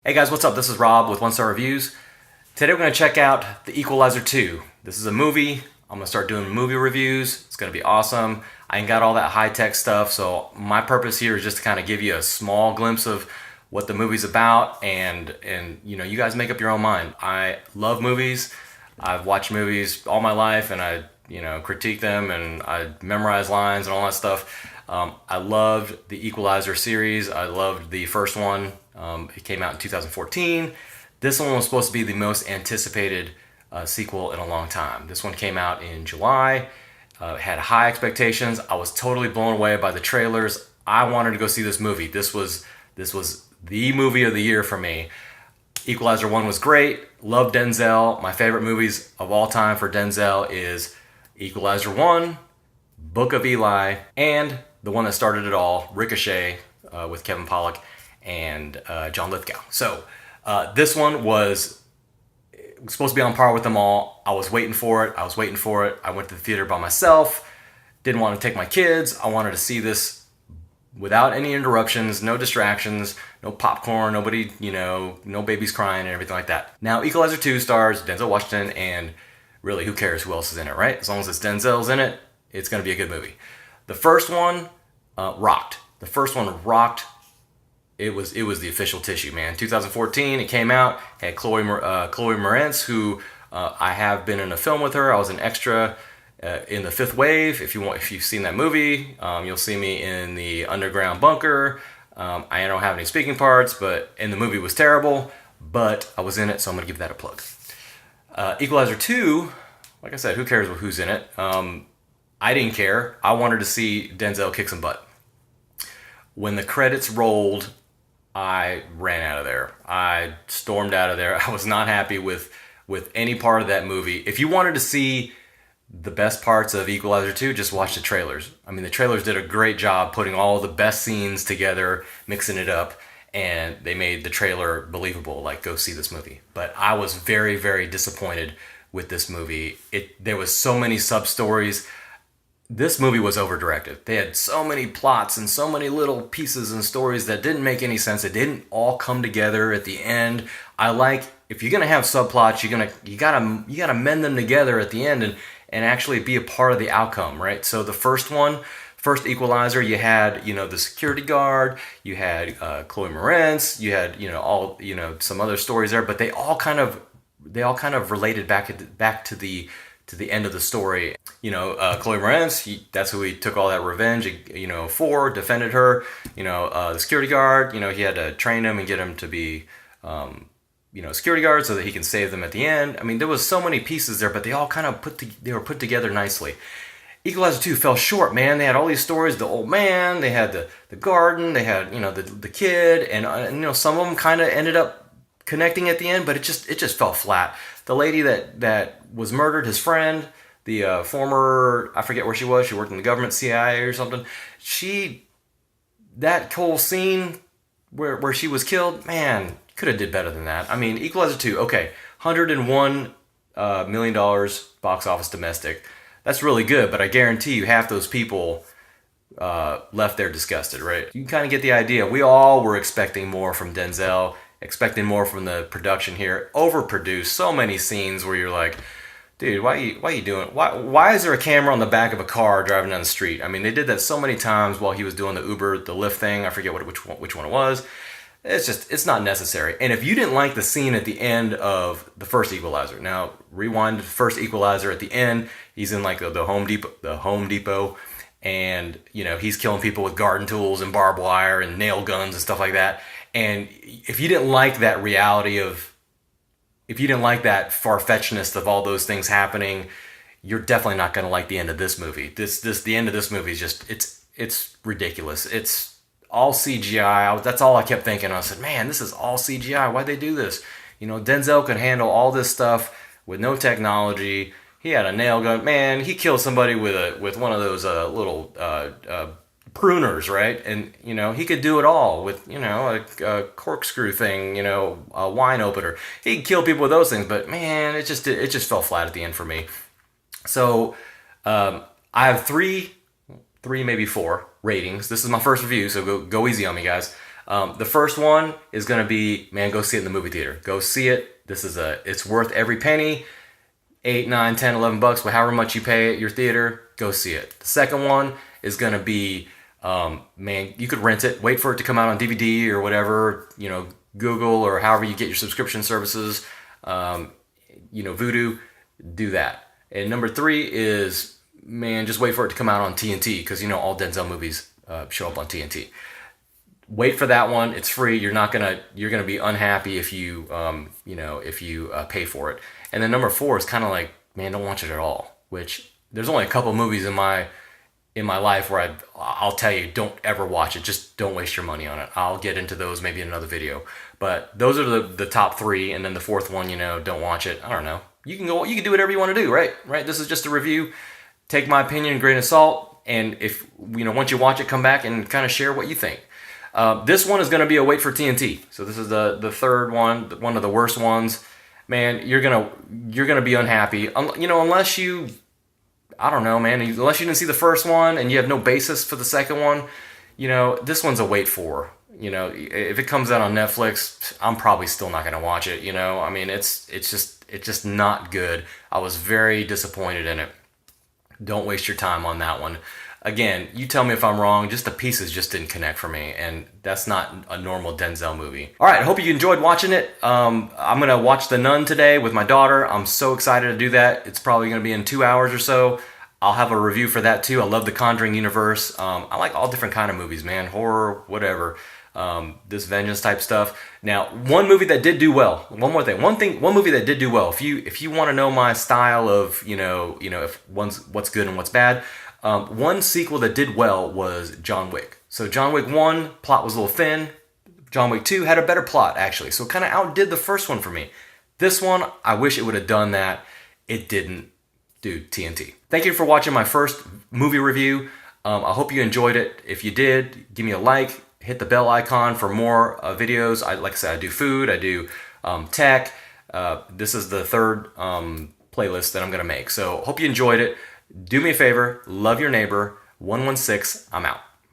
Hey guys, what's up? This is Rob with One Star Reviews. Today we're going to check out The Equalizer 2. This is a movie. I'm going to start doing movie reviews. It's going to be awesome. I ain't got all that high-tech stuff, so my purpose here is just to kind of give you a small glimpse of what the movie's about, and you guys make up your own mind. I love movies. I've watched movies all my life, and I critique them, and I memorize lines and all that stuff. I loved the Equalizer series. I loved the first one. It came out in 2014. This one was supposed to be the most anticipated sequel in a long time. This one came out in July. Had high expectations. I was totally blown away by the trailers. I wanted to go see this movie. This was the movie of the year for me. Equalizer 1 was great. Love Denzel. My favorite movies of all time for Denzel is Equalizer 1, Book of Eli, and the one that started it all, Ricochet, with Kevin Pollak and John Lithgow. So this one was supposed to be on par with them all. I was waiting for it. I went to the theater by myself. Didn't want to take my kids. I wanted to see this without any interruptions, no distractions, no popcorn, nobody, no babies crying and everything like that. Now, Equalizer 2 stars Denzel Washington, and really, who cares who else is in it, right? As long as it's Denzel's in it, it's going to be a good movie. The first one rocked. The first one rocked. It was the official tissue, man. 2014, it came out. Had Chloe Moretz, who I have been in a film with her. I was an extra in The Fifth Wave. If you've seen that movie, you'll see me in the underground bunker. I don't have any speaking parts, and the movie was terrible, but I was in it, so I'm gonna give that a plug. Equalizer 2, like I said, who cares who's in it? I didn't care. I wanted to see Denzel kick some butt. When the credits rolled, I ran out of there. I stormed out of there. I was not happy with any part of that movie. If you wanted to see the best parts of Equalizer 2, just watch the trailers. I mean, the trailers did a great job putting all the best scenes together, mixing it up, and they made the trailer believable. Like, go see this movie. But I was very, very disappointed with this movie. There was so many sub-stories. This movie was over-directed. They had so many plots and so many little pieces and stories that didn't make any sense. It didn't all come together at the end. If you're gonna have subplots, you gotta mend them together at the end and actually be a part of the outcome, right? So the first Equalizer, you had the security guard, you had Chloe Moretz, you had some other stories there, but they all kind of related back to the end of the story. Chloe Moretz, that's who he took all that revenge, for, defended her. The security guard, he had to train him and get him to be, security guard so that he can save them at the end. I mean, there was so many pieces there, but they all kind of were put together nicely. Equalizer 2 fell short, man. They had all these stories, the old man, they had the garden, they had, the kid, and some of them kind of ended up connecting at the end, but it just fell flat. The lady that was murdered, his friend, the former, I forget where she was, she worked in the government, CIA or something. That whole scene where she was killed, man, could have did better than that. I mean, Equalizer 2, okay, $101 million box office domestic. That's really good, but I guarantee you half those people left there disgusted, right? You can kind of get the idea. We all were expecting more from Denzel, expecting more from the production here. Overproduced, so many scenes where you're like, dude, why you doing? Why is there a camera on the back of a car driving down the street? I mean, they did that so many times while he was doing the Lyft thing. I forget which one it was. It's not necessary. And if you didn't like the scene at the end of the first Equalizer, now rewind to the first Equalizer at the end, he's in like the Home Depot, and he's killing people with garden tools and barbed wire and nail guns and stuff like that. And if you didn't like that if you didn't like that far-fetchedness of all those things happening, you're definitely not going to like the end of this movie. The end of this movie is just, it's ridiculous. It's all CGI. That's all I kept thinking. I said, man, this is all CGI. Why'd they do this? Denzel could handle all this stuff with no technology. He had a nail gun. Man, he killed somebody with one of those little pruners, right? And he could do it all with a corkscrew thing, a wine opener. He could kill people with those things, but man, it just fell flat at the end for me. So I have three, maybe four ratings. This is my first review, so go easy on me, guys. The first one is going to be, man, go see it in the movie theater. Go see it. It's worth every penny. 8, 9, 10, 11 bucks, however much you pay at your theater, go see it. The second one is going to be, man, you could rent it, wait for it to come out on DVD or whatever, Google or however you get your subscription services, Vudu, do that. And number 3 is, man, just wait for it to come out on TNT, because all Denzel movies show up on TNT. Wait for that one. It's free. You're gonna be unhappy if you pay for it. And then number 4 is kind of like, man, don't watch it at all. Which there's only a couple movies in my life where I'll tell you, don't ever watch it. Just don't waste your money on it. I'll get into those maybe in another video. But those are the top 3, and then the 4th one, don't watch it. I don't know. You can do whatever you want to do, right? Right. This is just a review. Take my opinion, grain of salt, and if once you watch it, come back and kind of share what you think. This one is going to be a wait for TNT. So this is the third one, one of the worst ones. Man, you're gonna be unhappy. Unless you, I don't know, man. Unless you didn't see the first one and you have no basis for the second one, this one's a wait for. If it comes out on Netflix, I'm probably still not gonna watch it. I mean, it's just not good. I was very disappointed in it. Don't waste your time on that one. Again, you tell me if I'm wrong, just the pieces just didn't connect for me, and that's not a normal Denzel movie. All right, I hope you enjoyed watching it. I'm going to watch The Nun today with my daughter. I'm so excited to do that. It's probably going to be in 2 hours or so. I'll have a review for that too. I love the Conjuring universe. I like all different kind of movies, man. Horror, whatever. This vengeance type stuff. Now, one movie that did do well. One more thing. One movie that did do well. If you want to know my style of if what's good and what's bad. One sequel that did well was John Wick. So John Wick 1, plot was a little thin. John Wick 2 had a better plot, actually. So it kind of outdid the first one for me. This one, I wish it would have done that. It didn't. Dude, TNT. Thank you for watching my first movie review. I hope you enjoyed it. If you did, give me a like. Hit the bell icon for more videos. Like I said, I do food. I do tech. This is the third playlist that I'm going to make. So hope you enjoyed it. Do me a favor, love your neighbor. 116, I'm out.